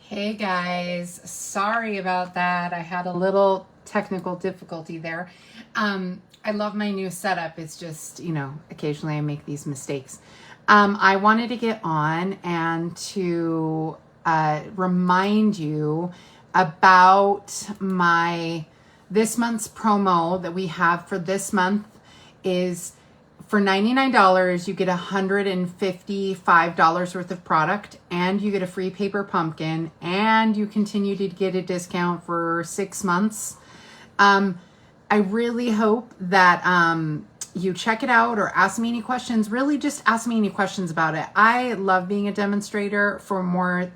Hey guys, sorry about that. I had a little technical difficulty there. I love my new setup. It's just, occasionally I make these mistakes. I wanted to get on and to remind you about this month's promo that we have for this month is for $99, you get $155 worth of product, and you get a free paper pumpkin, and you continue to get a discount for 6 months. I really hope that you check it out or ask me any questions. Really just ask me any questions about it. I love being a demonstrator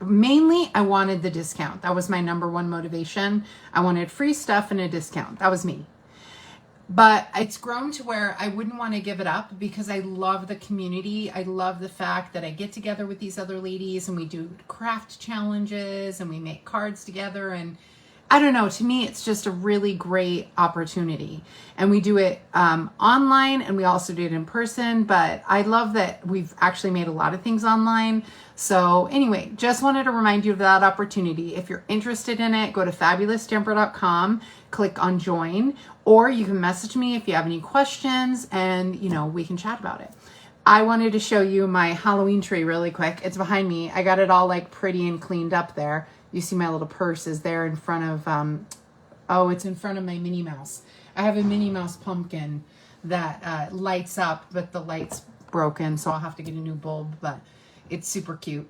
mainly I wanted the discount. That was my number one motivation. I wanted free stuff and a discount. That was me. But it's grown to where I wouldn't want to give it up because I love the community. I love the fact that I get together with these other ladies and we do craft challenges and we make cards together. And I don't know, to me, it's just a really great opportunity. And we do it online and we also do it in person. But I love that we've actually made a lot of things online. So anyway, just wanted to remind you of that opportunity. If you're interested in it, go to fabulousjumper.com, click on join, or you can message me if you have any questions and, we can chat about it. I wanted to show you my Halloween tree really quick. It's behind me. I got it all like pretty and cleaned up there. You see my little purse is there in front of, it's in front of my Minnie Mouse. I have a Minnie Mouse pumpkin that lights up, but the light's broken, so I'll have to get a new bulb, but it's super cute.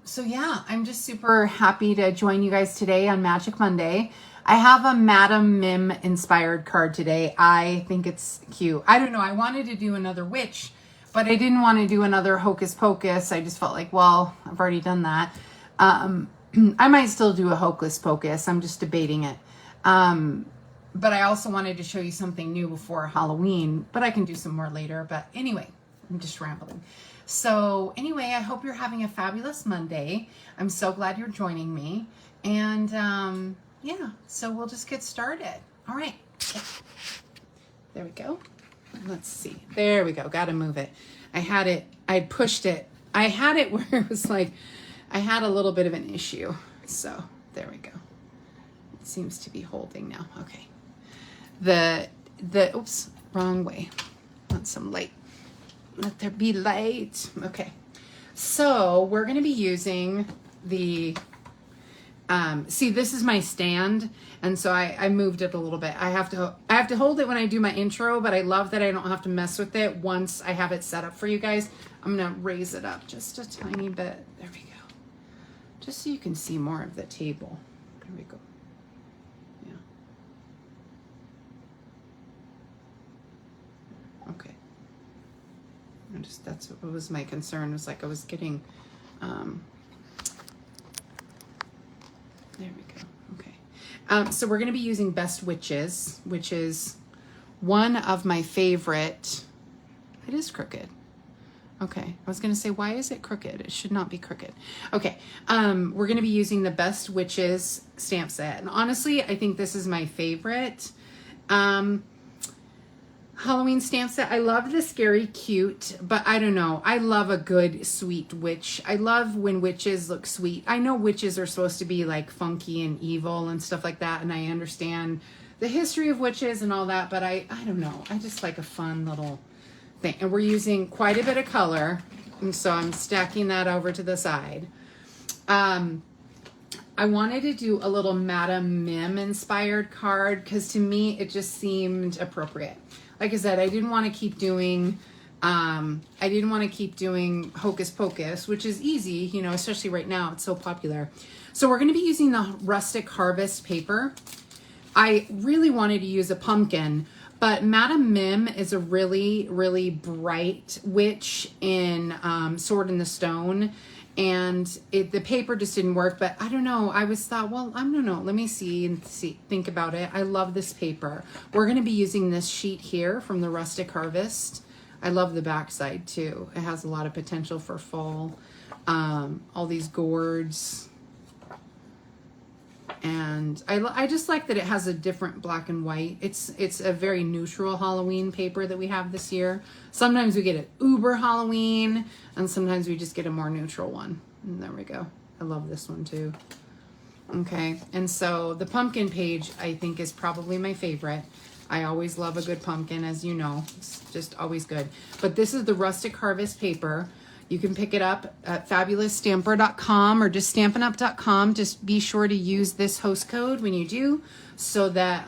So yeah, I'm just super happy to join you guys today on Magic Monday. I have a Madam Mim inspired card today. I think it's cute. I don't know. I wanted to do another witch, but I didn't want to do another hocus pocus. I just felt like, well, I've already done that. I might still do a hocus pocus. I'm just debating it. But I also wanted to show you something new before Halloween, but I can do some more later. But anyway, I'm just rambling. So anyway, I hope you're having a fabulous Monday. I'm so glad you're joining me. And yeah, so we'll just get started. All right. There we go. Let's see. There we go. Got to move it. I pushed it. I had it where it was like, I had a little bit of an issue. So there we go. It seems to be holding now. Okay. Oops, wrong way. Want some light. Let there be light. Okay. So we're going to be using the, see, this is my stand. And so I moved it a little bit. I have to hold it when I do my intro, but I love that I don't have to mess with it once I have it set up for you guys. I'm going to raise it up just a tiny bit. There we go. Just so you can see more of the table. There we go. Yeah. Okay. That's what was my concern, was like I was getting, there we go. Okay. So we're going to be using Best Witches, which is one of my favorite. It is crooked. Okay. I was going to say, why is it crooked? It should not be crooked. Okay. We're going to be using the Best Witches stamp set. And honestly, I think this is my favorite Halloween stamp set. I love the Scary Cute, but I don't know. I love a good sweet witch. I love when witches look sweet. I know witches are supposed to be like funky and evil and stuff like that. And I understand the history of witches and all that, but I don't know. I just like a fun little thing. And we're using quite a bit of color. And so I'm stacking that over to the side. I wanted to do a little Madam Mim inspired card because to me, it just seemed appropriate. Like I said, I didn't want to keep doing Hocus Pocus, which is easy, especially right now. It's so popular. So we're going to be using the Rustic Harvest paper. I really wanted to use a pumpkin, but Madam Mim is a really, really bright witch in Sword in the Stone. And the paper just didn't work, but I don't know. I thought, well, I don't know. Let me think about it. I love this paper. We're going to be using this sheet here from the Rustic Harvest. I love the backside too. It has a lot of potential for fall. All these gourds. And I just like that it has a different black and white. It's a very neutral Halloween paper that we have this year. Sometimes we get an uber Halloween, and sometimes we just get a more neutral one. And there we go. I love this one too. Okay, and so the pumpkin page I think is probably my favorite. I always love a good pumpkin, as you know. It's just always good. But this is the Rustic Harvest paper. You can pick it up at fabulousstamper.com or just stampinup.com. Just be sure to use this host code when you do, so that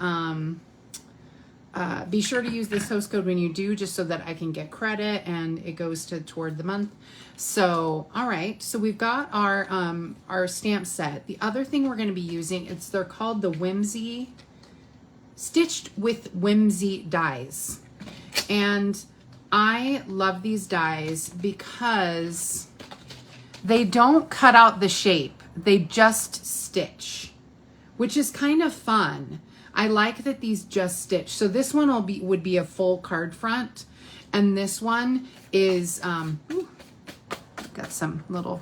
be sure to use this host code when you do, just so that I can get credit and it goes toward the month. So, all right. So we've got our stamp set. The other thing we're going to be using, they're called the Whimsy Stitched with Whimsy dies. And I love these dies because they don't cut out the shape. They just stitch, which is kind of fun. I like that these just stitch. So this one would be a full card front, and this one is got some little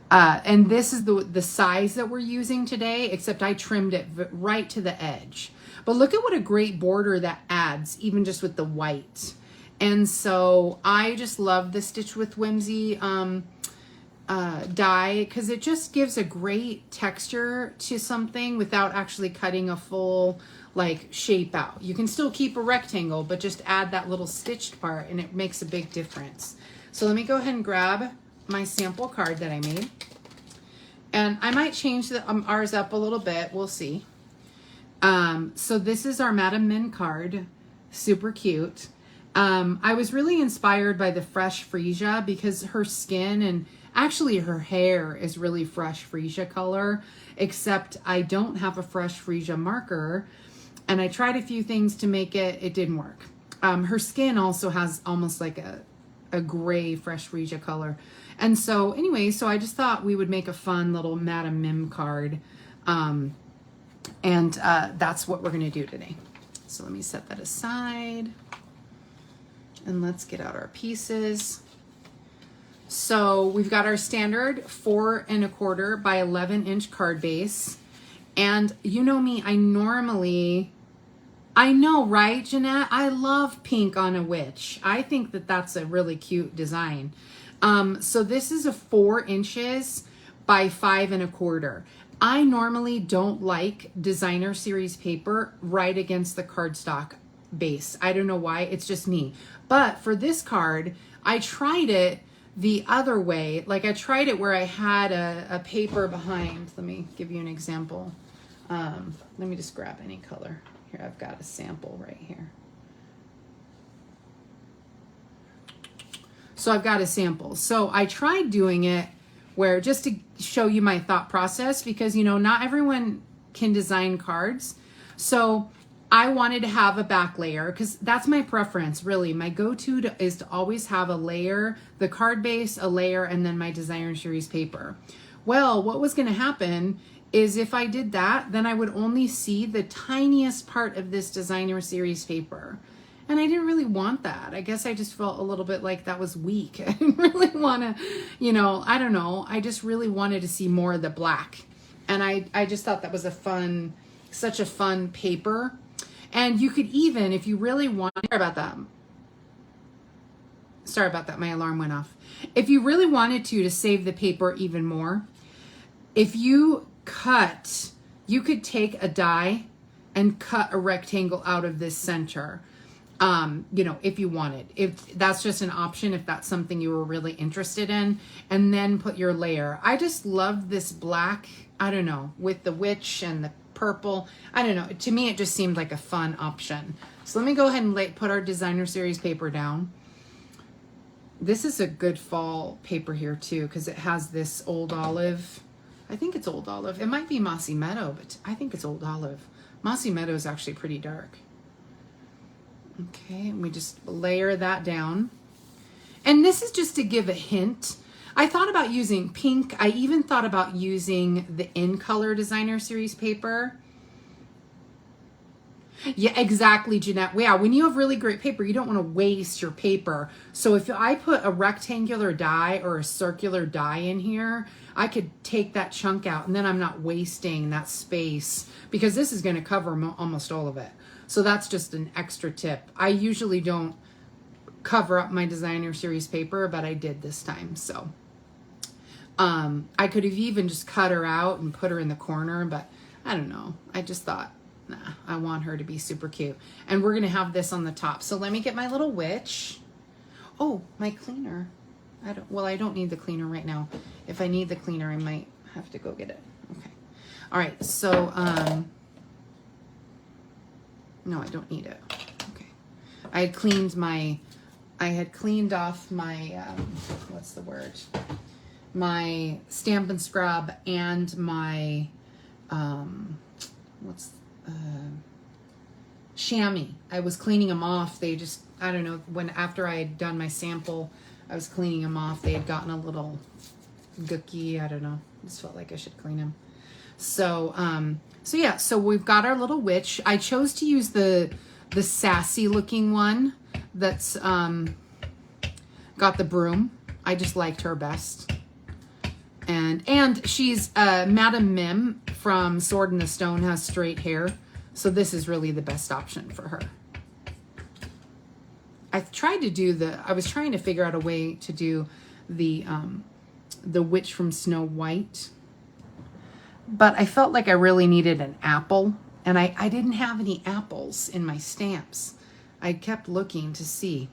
and this is the size that we're using today, except I trimmed it right to the edge. But look at what a great border that adds, even just with the white. And so I just love the Stitch with Whimsy die, because it just gives a great texture to something without actually cutting a full like shape out. You can still keep a rectangle, but just add that little stitched part and it makes a big difference. So let me go ahead and grab my sample card that I made. And I might change ours up a little bit. We'll see. So this is our Madam Mim card. Super cute. I was really inspired by the Fresh Freesia because her skin and actually her hair is really Fresh Freesia color, except I don't have a Fresh Freesia marker. And I tried a few things to make it didn't work. Her skin also has almost like a gray Fresh Freesia color. And so anyway, so I just thought we would make a fun little Madam Mim card. And that's what we're going to do today. So let me set that aside. And let's get out our pieces. So we've got our standard 4 1/4 by 11-inch card base. And you know me, I know, right, Jeanette? I love pink on a witch. I think that that's a really cute design. So this is a 4 inches by 5 1/4. I normally don't like designer series paper right against the cardstock base. I don't know why, it's just me. But for this card, I tried it the other way. Like I tried it where I had a paper behind. Let me give you an example. Let me just grab any color. Here, I've got a sample right here. So I've got a sample. So I tried doing it where, just to show you my thought process, because, you know, not everyone can design cards. So I wanted to have a back layer because that's my preference, really. My go-to is to always have a layer, the card base, a layer, and then my designer series paper. Well, what was going to happen is if I did that, then I would only see the tiniest part of this designer series paper. And I didn't really want that. I guess I just felt a little bit like that was weak. I didn't really want to, you know, I don't know. I just really wanted to see more of the black. And I just thought that was such a fun paper. And you could even, if you really want, sorry about that, my alarm went off. If you really wanted to save the paper even more, if you could take a die and cut a rectangle out of this center. You know, if you wanted, if that's just an option, if that's something you were really interested in, and then put your layer. I just love this black, I don't know, with the witch and the purple. I don't know. To me, it just seemed like a fun option. So let me go ahead and put our designer series paper down. This is a good fall paper here too, because it has this old olive. I think it's old olive. It might be mossy meadow, but I think it's old olive. Mossy meadow is actually pretty dark. Okay, and we just layer that down. And this is just to give a hint. I thought about using pink. I even thought about using the In Color Designer Series paper. Yeah, exactly, Jeanette. Yeah, when you have really great paper, you don't want to waste your paper. So if I put a rectangular die or a circular die in here, I could take that chunk out, and then I'm not wasting that space, because this is going to cover almost all of it. So that's just an extra tip. I usually don't cover up my designer series paper, but I did this time. So I could have even just cut her out and put her in the corner, but I don't know. I just thought, nah, I want her to be super cute. And we're going to have this on the top. So let me get my little witch. Oh, my cleaner. I don't need the cleaner right now. If I need the cleaner, I might have to go get it. Okay. All right. So, no, I don't need it. Okay. I had cleaned off my, what's the word? My Stamp and Scrub and my, chamois. I was cleaning them off. They just, I don't know, after I had done my sample, I was cleaning them off. They had gotten a little gooky. I don't know. Just felt like I should clean them. So, yeah, so we've got our little witch. I chose to use the sassy looking one that's, got the broom. I just liked her best. And she's, Madam Mim from Sword in the Stone has straight hair. So this is really the best option for her. I was trying to figure out a way to do the witch from Snow White, but I felt like I really needed an apple, and I didn't have any apples in my stamps. I kept looking to see.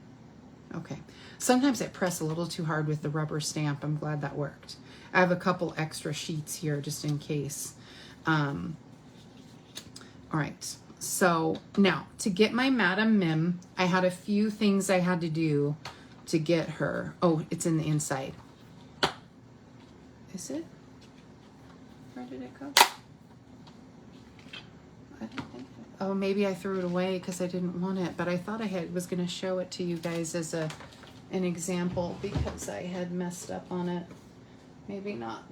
Okay. Sometimes I press a little too hard with the rubber stamp. I'm glad that worked. I have a couple extra sheets here just in case. All right. So now to get my Madam Mim, I had a few things I had to do to get her. Oh, it's in the inside. Is it? Where did it go? I don't think. Oh, maybe I threw it away because I didn't want it, but I thought I was going to show it to you guys as an example because I had messed up on it. Maybe not.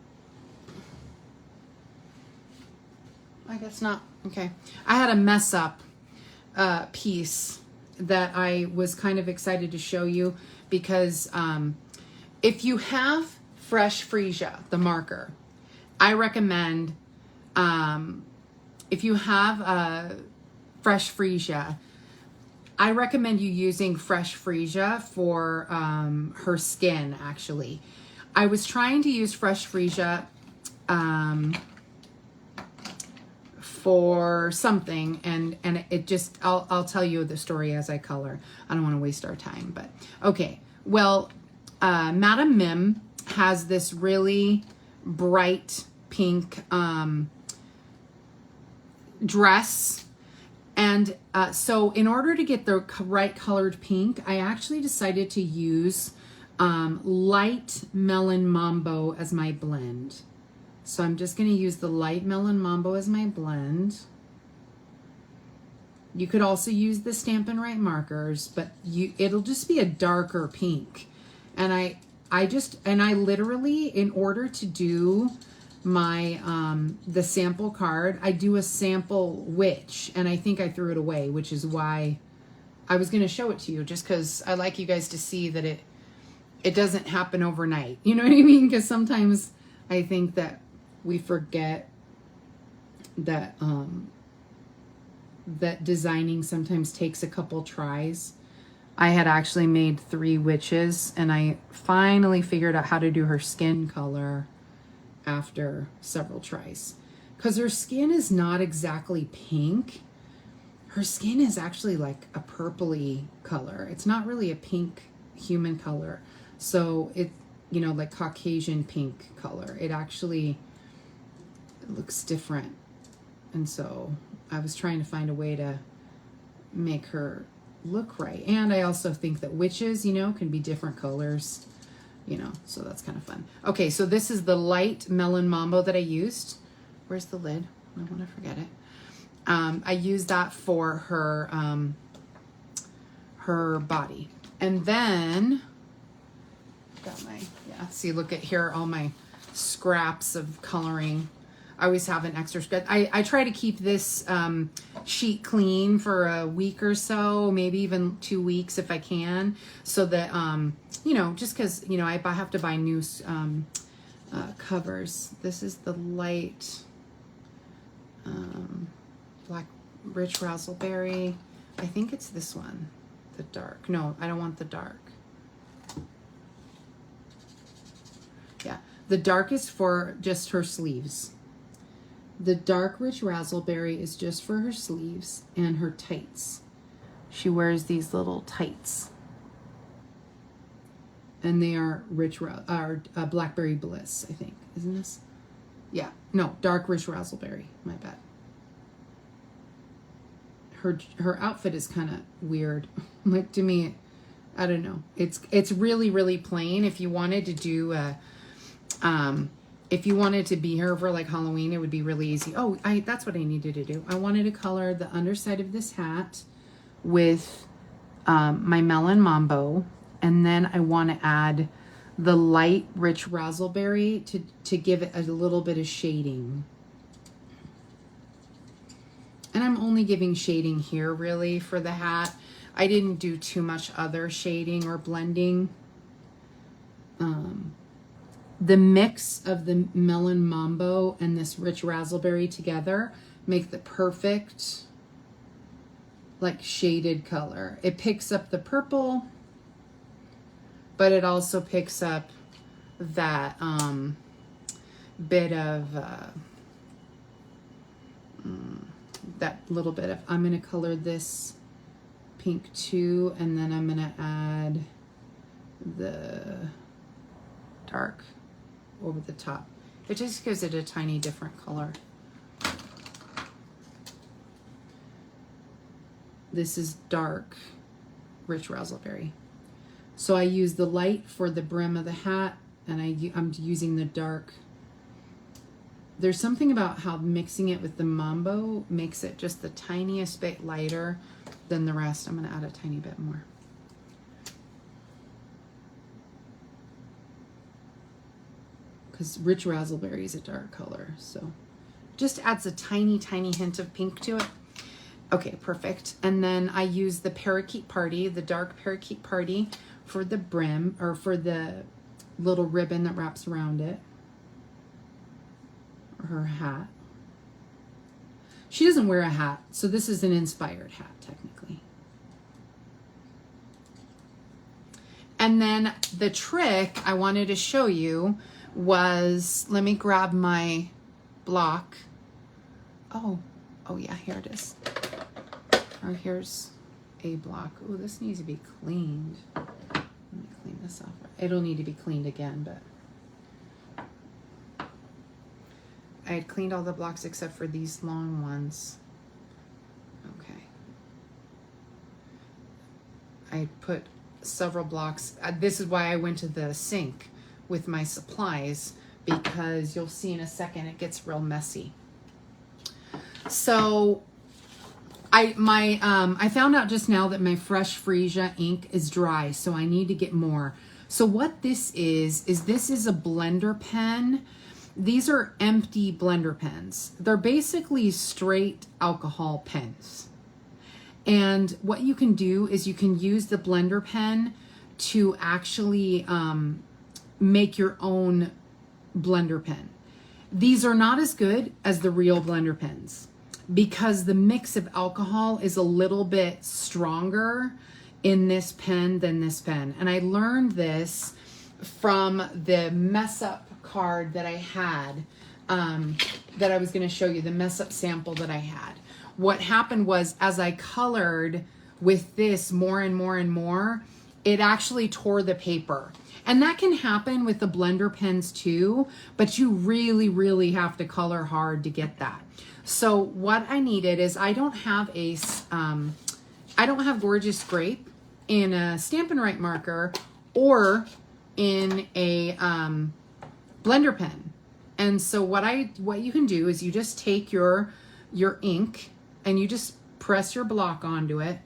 I guess not. Okay. I had a mess up piece that I was kind of excited to show you because if you have fresh freesia, the marker, I recommend if you have fresh freesia, I recommend you using fresh freesia for her skin, actually. I was trying to use fresh freesia for something, and it just, I'll tell you the story as I color. I don't want to waste our time, but okay. Well, Madam Mim has this really bright pink dress, and so in order to get the right colored pink, I actually decided to use light Melon Mambo as my blend. So I'm just going to use the light Melon Mambo as my blend. You could also use the Stampin' Write markers, but it'll just be a darker pink. And I literally, in order to do my the sample card, I do a sample witch, and I think I threw it away, which is why I was going to show it to you, just because I like you guys to see that it doesn't happen overnight. You know what I mean? Because sometimes I think that we forget that that designing sometimes takes a couple tries. I had actually made 3 witches, and I finally figured out how to do her skin color after several tries. Because her skin is not exactly pink. Her skin is actually like a purpley color. It's not really a pink human color. So it, you know, like Caucasian pink color. It actually looks different. And so I was trying to find a way to make her look right. And I also think that witches, you know, can be different colors, you know, so that's kind of fun. Okay, so this is the light Melon Mambo that I used. Where's the lid? I don't want to forget it. I used that for her her body. And then got my, yeah, see, look at here, all my scraps of coloring. I always have an extra scrap. I try to keep this sheet clean for a week or so, maybe even 2 weeks if I can, so that, you know, just because, you know, I have to buy new covers. This is the light black rich raspberry. I think it's this one, the dark. No, I don't want the dark. Yeah, The dark is for just her sleeves. The dark rich razzleberry is just for her sleeves and her tights. She wears these little tights. And they are blackberry bliss, I think. Isn't this? Yeah. No, dark rich razzleberry. My bad. Her outfit is kind of weird. Like, to me, I don't know. It's really, really plain. If you wanted to do if you wanted to be her for like Halloween, it would be really easy. Oh, that's what I needed to do. I wanted to color the underside of this hat with my melon mambo, and then I want to add the light rich razzleberry to give it a little bit of shading. And I'm only giving shading here really for the hat. I didn't do too much other shading or blending. The mix of the melon mambo and this rich razzleberry together make the perfect like shaded color. It picks up the purple, but it also picks up that bit of that little bit of, I'm going to color this pink too, and then I'm going to add the dark over the top. It just gives it a tiny different color. This is dark rich razzleberry. So I use the light for the brim of the hat, and I'm using the dark. There's something about how mixing it with the mambo makes it just the tiniest bit lighter than the rest. I'm going to add a tiny bit more. Because rich razzleberry is a dark color, so just adds a tiny, tiny hint of pink to it. Okay, perfect. And then I use the parakeet party, the dark parakeet party, for the brim, or for the little ribbon that wraps around it. Or her hat. She doesn't wear a hat, so this is an inspired hat, technically. And then the trick I wanted to show you was, let me grab my block. Oh yeah, here it is. Or here's a block. Oh, this needs to be cleaned. Let me clean this off. It'll need to be cleaned again, but I had cleaned all the blocks except for these long ones. Okay. I put several blocks. This is why I went to the sink with my supplies, because you'll see in a second it gets real messy. So I found out just now that my Fresh Freesia ink is dry, so I need to get more. So what this is this is a blender pen. These are empty blender pens. They're basically straight alcohol pens. And what you can do is you can use the blender pen to actually make your own blender pen. These are not as good as the real blender pens because the mix of alcohol is a little bit stronger in this pen than this pen. And I learned this from the mess up card that I had, that I was going to show you, the mess up sample that I had. What happened was, as I colored with this more and more and more, it actually tore the paper. And that can happen with the blender pens too, but you really, really have to color hard to get that. So what I needed is, I don't have Gorgeous Grape in a Stampin' Write marker or in a blender pen. And so what you can do is you just take your ink and you just press your block onto it,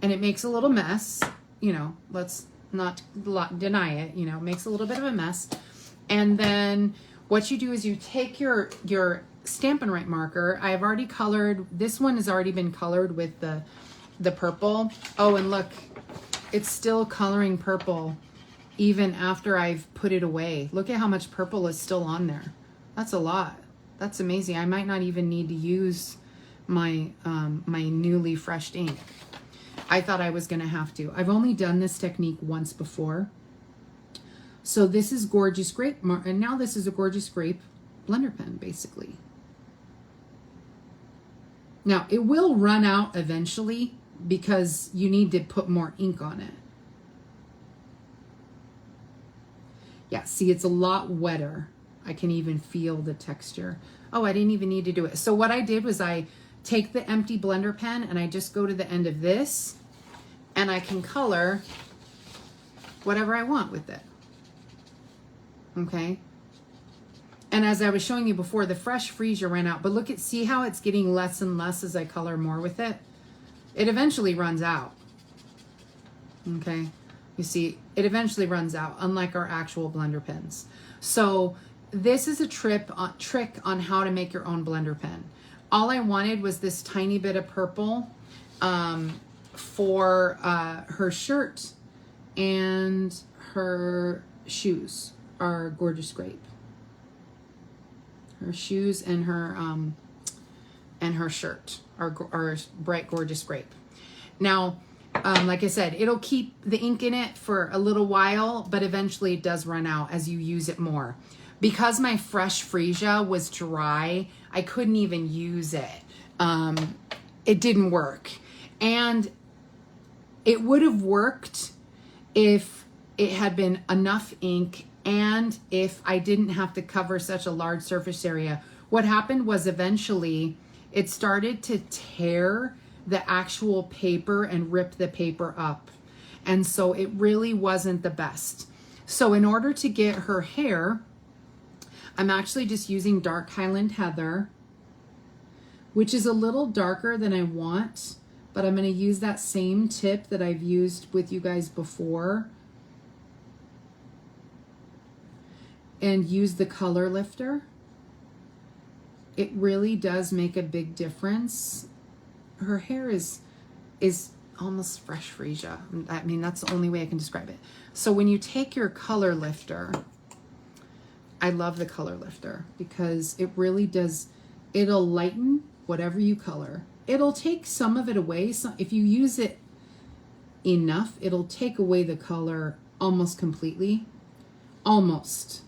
and it makes a little mess. You know, let's not deny it, you know, it makes a little bit of a mess. And then what you do is you take your Stampin' Write marker. I've already colored, this one has already been colored with the purple. Oh, and look, it's still coloring purple even after I've put it away. Look at how much purple is still on there. That's a lot. That's amazing. I might not even need to use my my newly freshed ink. I thought I was gonna have to. I've only done this technique once before. So this is Gorgeous Grape, and now this is a Gorgeous Grape blender pen, basically. Now, it will run out eventually because you need to put more ink on it. Yeah, see, it's a lot wetter. I can even feel the texture. Oh, I didn't even need to do it. So what I did was I take the empty blender pen and I just go to the end of this and I can color whatever I want with it. Okay. And as I was showing you before, the fresh freesia ran out, but look at, see how it's getting less and less as I color more with it? It eventually runs out. Okay. You see, it eventually runs out, unlike our actual blender pens. So this is a trick on how to make your own blender pen. All I wanted was this tiny bit of purple for her shirt, and her shoes are Gorgeous Grape. Her shoes and her shirt are bright Gorgeous Grape. Now, like I said, it'll keep the ink in it for a little while, but eventually it does run out as you use it more. Because my fresh freesia was dry, I couldn't even use it. It didn't work. And it would have worked if it had been enough ink and if I didn't have to cover such a large surface area. What happened was eventually it started to tear the actual paper and rip the paper up. And so it really wasn't the best. So in order to get her hair, I'm actually just using dark Highland Heather, which is a little darker than I want, but I'm going to use that same tip that I've used with you guys before and use the color lifter. It really does make a big difference. Her hair is almost fresh freesia. I mean, that's the only way I can describe it. So when you take your color lifter, I love the color lifter because it really does, it'll lighten whatever you color. It'll take some of it away. So if you use it enough, it'll take away the color almost completely. Almost.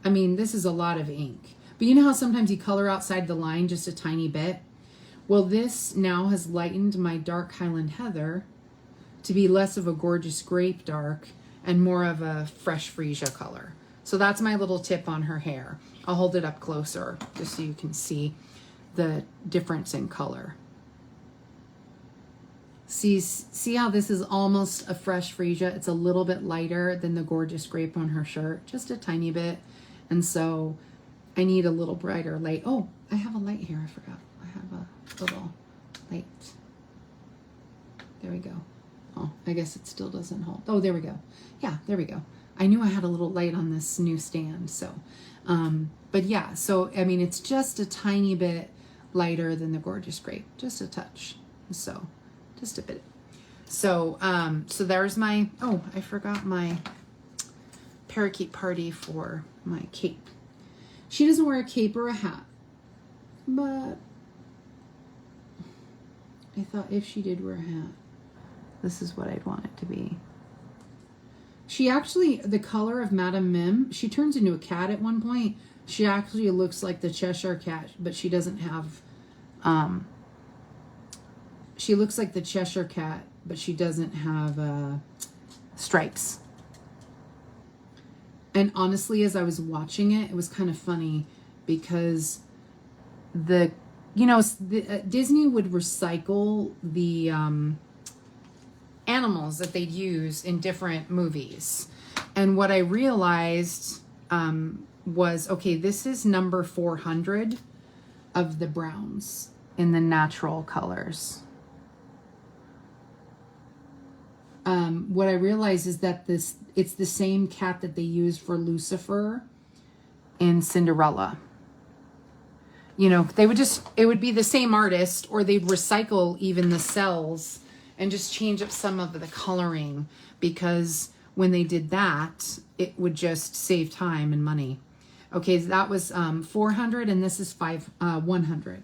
I mean, this is a lot of ink. But you know how sometimes you color outside the line just a tiny bit? Well, this now has lightened my dark Highland Heather to be less of a Gorgeous Grape dark and more of a fresh freesia color. So that's my little tip on her hair. I'll hold it up closer just so you can see the difference in color. See how this is almost a fresh freesia? It's a little bit lighter than the Gorgeous Grape on her shirt, just a tiny bit. And so I need a little brighter light. Oh, I have a light here, I forgot. I have a little light. There we go. Oh, I guess it still doesn't hold. Oh, there we go. Yeah, there we go. I knew I had a little light on this new stand. So, but yeah, so, I mean, it's just a tiny bit lighter than the Gorgeous Grape, just a touch. So, just a bit. So, so there's my, oh, I forgot my parakeet party for my cape. She doesn't wear a cape or a hat, but I thought if she did wear a hat, this is what I'd want it to be. She actually, the color of Madam Mim, she turns into a cat at one point. She actually looks like the Cheshire Cat, but she doesn't have, she looks like the Cheshire Cat, but she doesn't have stripes. And honestly, as I was watching it, it was kind of funny because the, you know, Disney would recycle the animals that they'd use in different movies. And what I realized was, okay, this is number 400 of the browns in the natural colors. What I realized is that it's the same cat that they used for Lucifer in Cinderella. You know, they would just, it would be the same artist, or they'd recycle even the cells and just change up some of the coloring, because when they did that, it would just save time and money. Okay, so that was 400, and this is 100.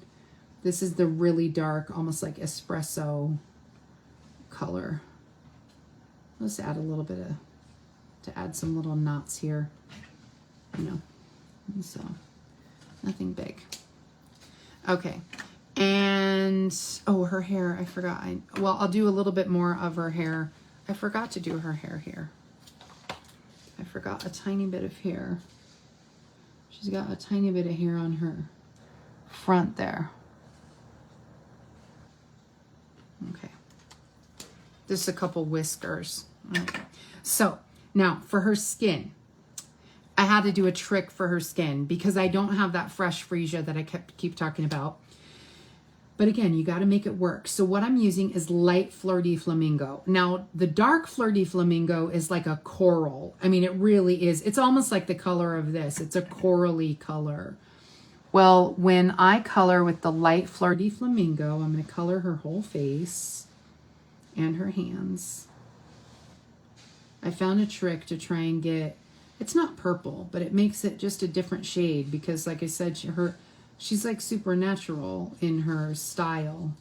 This is the really dark, almost like espresso color. Let's add a little bit of to add some little knots here, you know, and so nothing big. Okay, and oh, her hair, I forgot. Well, I'll do a little bit more of her hair. I forgot to do her hair here. I forgot a tiny bit of hair. She's got a tiny bit of hair on her front there. Okay. Just a couple whiskers. Okay. So now for her skin, I had to do a trick for her skin because I don't have that fresh freesia that I keep talking about. But again, you got to make it work. So what I'm using is light Fleur de Flamingo. Now, the dark Fleur de Flamingo is like a coral. I mean, it really is. It's almost like the color of this. It's a corally color. Well, when I color with the light Fleur de Flamingo, I'm going to color her whole face and her hands. I found a trick to try and get, it's not purple, but it makes it just a different shade because, like I said, she's like supernatural in her style.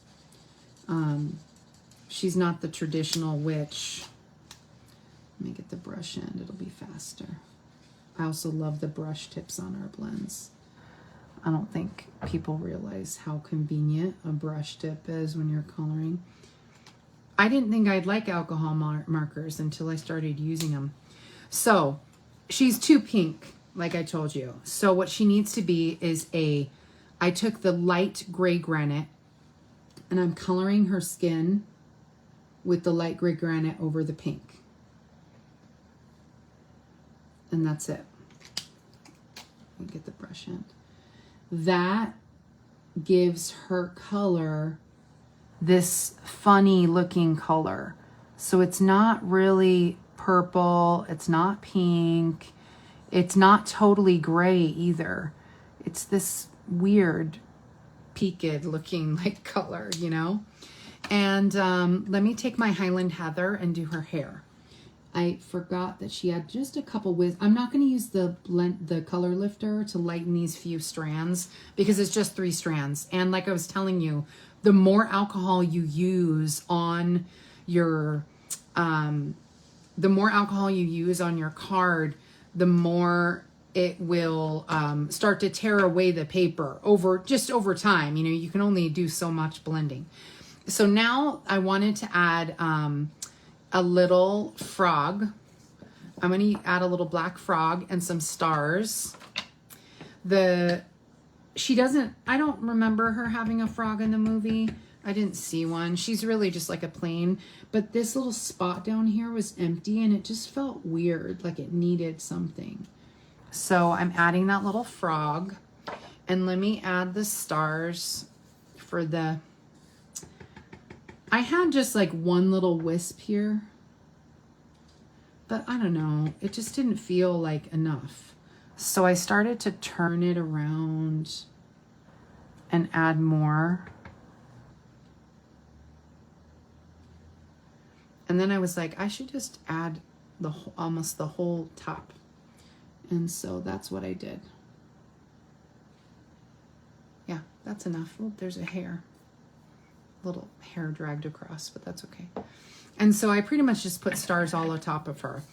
She's not the traditional witch. Let me get the brush end, it'll be faster. I also love the brush tips on our blends. I don't think people realize how convenient a brush tip is when you're coloring. I didn't think I'd like alcohol markers until I started using them. So she's too pink, like I told you. So what she needs to be is I took the light gray granite and I'm coloring her skin with the light gray granite over the pink. And that's it. Let me get the brush end. That gives her color this funny looking color. So it's not really purple, it's not pink, it's not totally gray either. It's this weird peaked looking like color, you know? And let me take my Highland Heather and do her hair. I forgot that she had just a couple I'm not going to use the color lifter to lighten these few strands because it's just 3 strands. And like I was telling you, the more alcohol you use on your card, the more it will start to tear away the paper over time. You know, you can only do so much blending. So now I wanted to add a little frog. I'm going to add a little black frog and some stars. I don't remember her having a frog in the movie. I didn't see one. She's really just like a plain, but this little spot down here was empty and it just felt weird, like it needed something. So I'm adding that little frog, and let me add the stars for I had just like one little wisp here, but I don't know, it just didn't feel like enough. So I started to turn it around and add more. And then I was like, I should just add almost the whole top. And so that's what I did. Yeah, that's enough. Oh, there's a hair. Little hair dragged across, but that's okay. And so I pretty much just put stars all on top of her.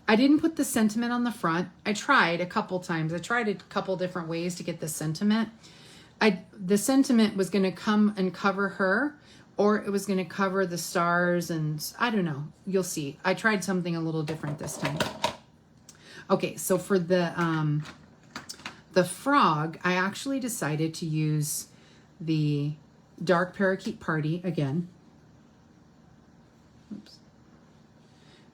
I didn't put the sentiment on the front. I tried a couple times. I tried a couple different ways to get the sentiment. The sentiment was going to come and cover her, or it was going to cover the stars, and I don't know. You'll see. I tried something a little different this time. Okay, so for the frog, I actually decided to use the Dark Parakeet Party again. Oops.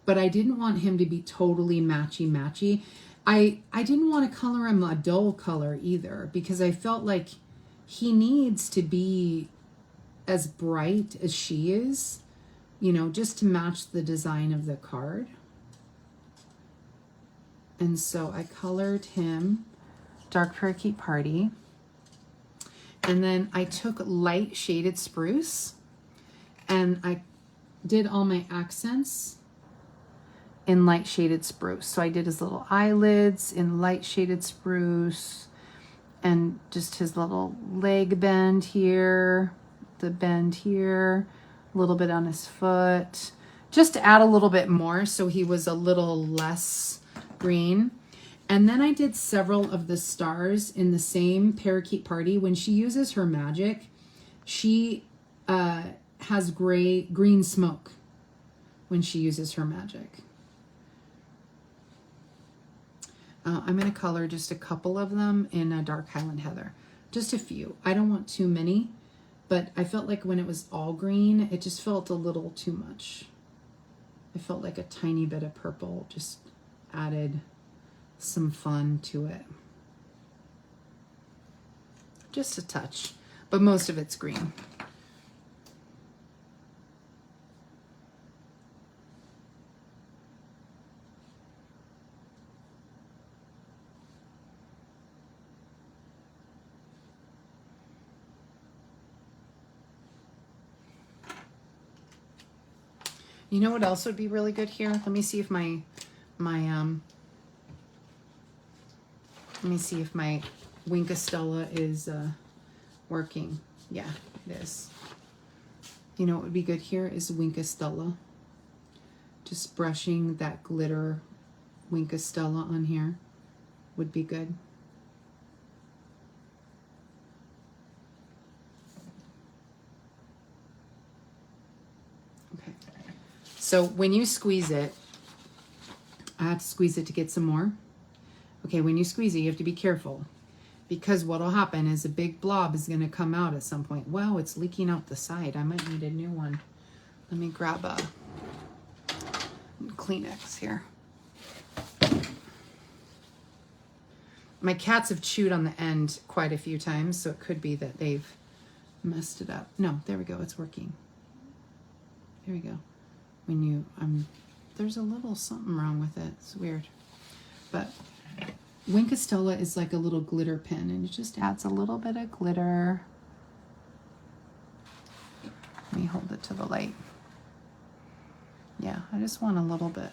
But I didn't want him to be totally matchy-matchy. I didn't want to color him a dull color either, because I felt like he needs to be as bright as she is, you know, just to match the design of the card. And so I colored him Dark Parakeet Party. And then I took light shaded spruce and I did all my accents in light shaded spruce. So I did his little eyelids in light shaded spruce and just his little leg bend here, the bend here, a little bit on his foot. just to add a little bit more so he was a little less green. And then I did several of the stars in the same Parakeet Party. When she uses her magic, she has green smoke when she uses her magic. I'm going to color just a couple of them in a dark Highland Heather. Just a few. I don't want too many, but I felt like when it was all green, it just felt a little too much. I felt like a tiny bit of purple just added some fun to it. Just a touch, but most of it's green. You know what else would be really good here? Let me see if my Wink Estella is working. Yeah, it is. You know what would be good here is Wink Estella. Just brushing that glitter Wink Estella on here would be good. Okay. So when you squeeze it, I have to squeeze it to get some more. Okay, when you squeeze it, you have to be careful because what'll happen is a big blob is going to come out at some point. Wow, it's leaking out the side. I might need a new one. Let me grab a Kleenex here. My cats have chewed on the end quite a few times, so it could be that they've messed it up. No, there we go. It's working. There we go. When you, there's a little something wrong with it. It's weird. But Wink Estella is like a little glitter pen, and it just adds a little bit of glitter. Let me hold it to the light. Yeah, I just want a little bit.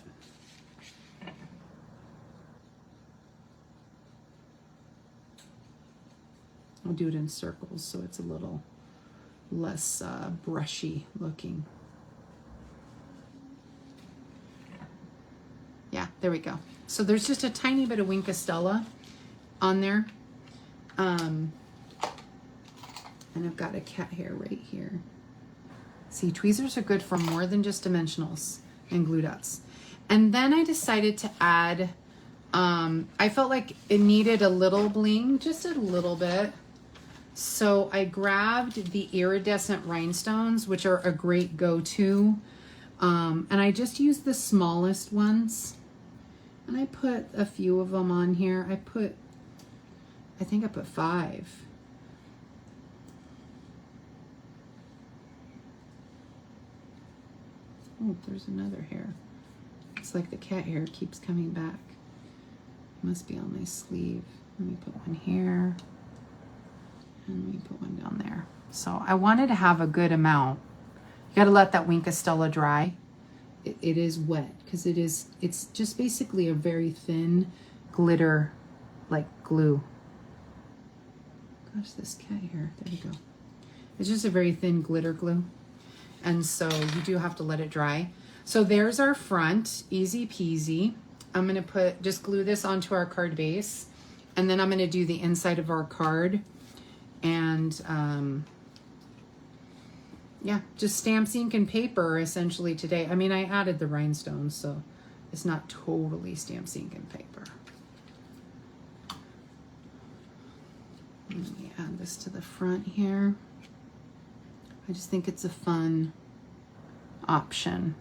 I'll do it in circles so it's a little less brushy looking. Yeah, there we go. So there's just a tiny bit of Wink Estella on there. And I've got a cat hair right here. See, tweezers are good for more than just dimensionals and glue dots. And then I decided to add, I felt like it needed a little bling, just a little bit. So I grabbed the iridescent rhinestones, which are a great go-to. And I just used the smallest ones. And I put a few of them on here. I think I put 5. Oh, there's another hair. It's like the cat hair keeps coming back. Must be on my sleeve. Let me put one here. And let me put one down there. So I wanted to have a good amount. You got to let that Wink Estella dry. It is wet because it's just basically a very thin glitter like glue. Gosh, this cat hair. There you go. It's just a very thin glitter glue. And so you do have to let it dry. So there's our front, easy peasy. I'm going to just glue this onto our card base. And then I'm going to do the inside of our card. And yeah, just stamps, ink, and paper essentially today. I mean, I added the rhinestones, so it's not totally stamps, ink, and paper. Let me add this to the front here. I just think it's a fun option.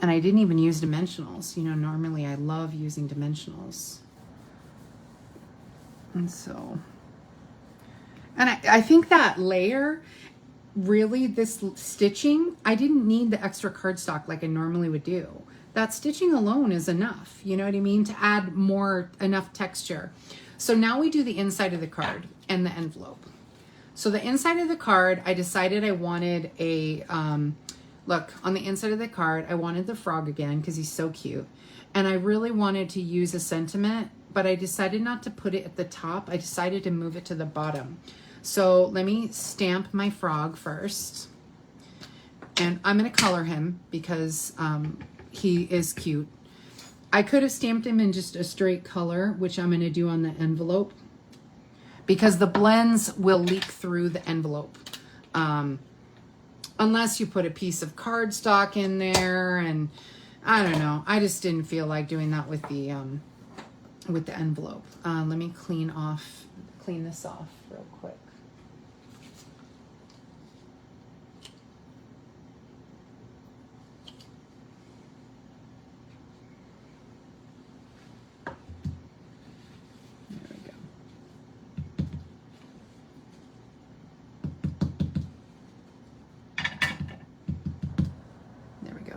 And I didn't even use dimensionals. You know, normally I love using dimensionals. And so, and I think that layer, really this stitching, I didn't need the extra cardstock like I normally would do. That stitching alone is enough, you know what I mean, to add enough texture. So now we do the inside of the card and the envelope. So the inside of the card, I decided I wanted a, look, on the inside of the card, I wanted the frog again because he's so cute. And I really wanted to use a sentiment, but I decided not to put it at the top. I decided to move it to the bottom. So let me stamp my frog first. And I'm going to color him because he is cute. I could have stamped him in just a straight color, which I'm going to do on the envelope, because the blends will leak through the envelope. Unless you put a piece of cardstock in there, and I don't know. I just didn't feel like doing that with the envelope. Let me clean this off real quick.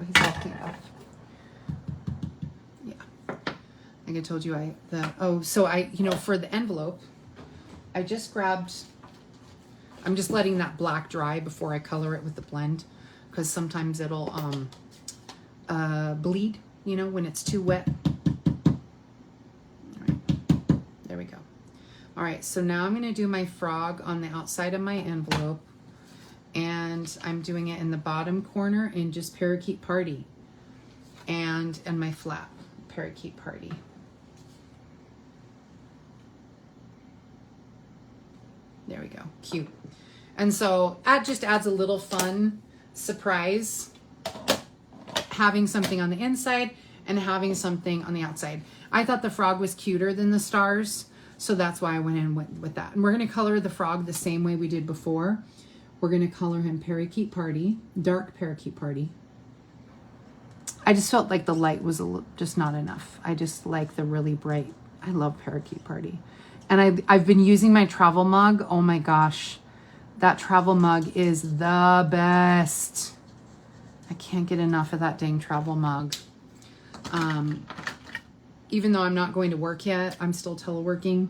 He's all cleaned up. Yeah. Like I told you, for the envelope, I just grabbed, I'm just letting that black dry before I color it with the blend, because sometimes it'll bleed, when it's too wet. All right, there we go. All right, so now I'm gonna do my frog on the outside of my envelope. And I'm doing it in the bottom corner in just Parakeet Party, and my flap, Parakeet Party. There we go, cute. And so that just adds a little fun surprise, having something on the inside and having something on the outside. I thought the frog was cuter than the stars, so that's why I went with that. And we're gonna color the frog the same way we did before. We're going to color him Parakeet Party, dark Parakeet Party. I just felt like the light was just not enough. I just like the really bright. I love Parakeet Party. And I've been using my travel mug. Oh my gosh. That travel mug is the best. I can't get enough of that dang travel mug. Even though I'm not going to work yet, I'm still teleworking.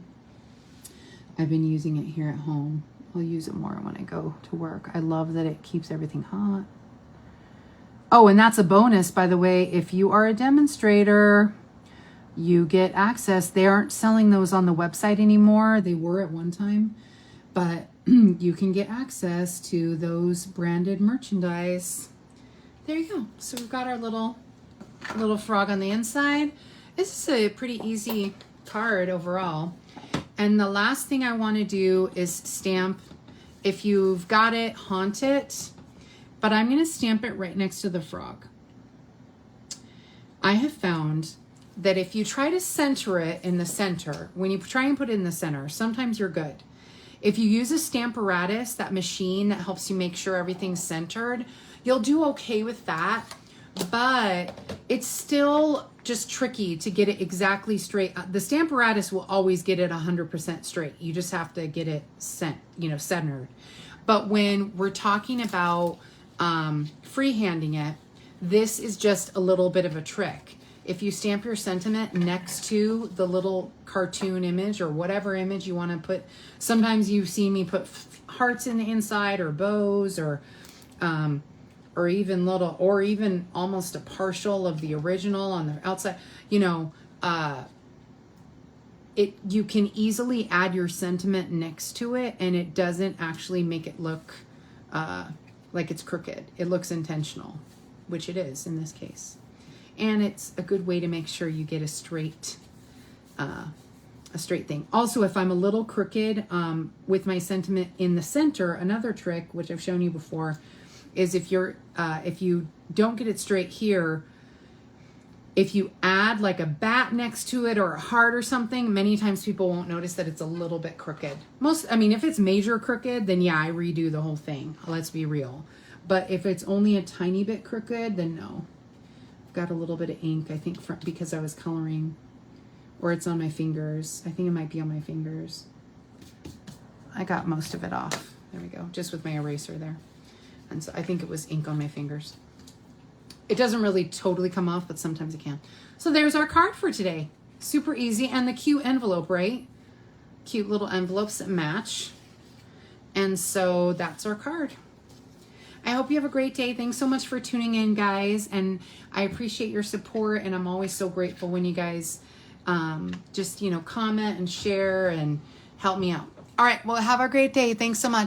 I've been using it here at home. I'll use it more when I go to work. I love that it keeps everything hot. Oh, and that's a bonus, by the way. If you are a demonstrator, you get access. They aren't selling those on the website anymore. They were at one time, but you can get access to those branded merchandise. There you go. So we've got our little frog on the inside. This is a pretty easy card overall. And the last thing I want to do is stamp. If you've got it, haunt it. But I'm going to stamp it right next to the frog. I have found that if you try to center it in the center, when you try and put it in the center, sometimes you're good. If you use a Stamparatus, that machine that helps you make sure everything's centered, you'll do okay with that. But it's still just tricky to get it exactly straight. The Stamparatus will always get it 100% straight. You just have to get it centered. But when we're talking about freehanding it, this is just a little bit of a trick. If you stamp your sentiment next to the little cartoon image or whatever image you want to put, sometimes you see me put hearts in the inside or bows or even almost a partial of the original on the outside, you can easily add your sentiment next to it, and it doesn't actually make it look like it's crooked. It looks intentional, which it is in this case. And it's a good way to make sure you get a straight thing. Also, if I'm a little crooked with my sentiment in the center, another trick, which I've shown you before, is if you don't get it straight here, if you add like a bat next to it or a heart or something, many times people won't notice that it's a little bit crooked. If it's major crooked, then yeah, I redo the whole thing. Let's be real. But if it's only a tiny bit crooked, then no. I've got a little bit of ink, I think, because I was coloring, or it's on my fingers. I think it might be on my fingers. I got most of it off. There we go, just with my eraser there. And so I think it was ink on my fingers. It doesn't really totally come off, but sometimes it can. So there's our card for today. Super easy. And the cute envelope, right? Cute little envelopes that match. And so that's our card. I hope you have a great day. Thanks so much for tuning in, guys. And I appreciate your support. And I'm always so grateful when you guys just, comment and share and help me out. All right. Well, have a great day. Thanks so much.